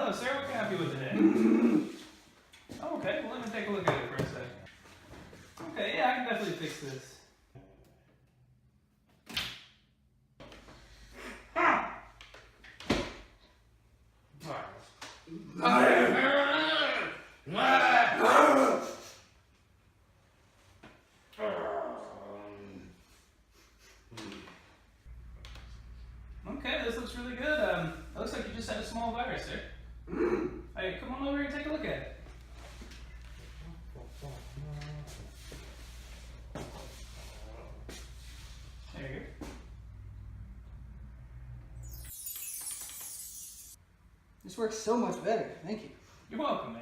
Hello, sir. What can I help you with today? Oh, okay. Well, let me take a look at it for a second. Okay, yeah, I can definitely fix this. Okay, this looks really good. It looks like you just had a small virus, sir. Hey, come on over here and take a look at it. There you go. This works so much better. Thank you. You're welcome, man.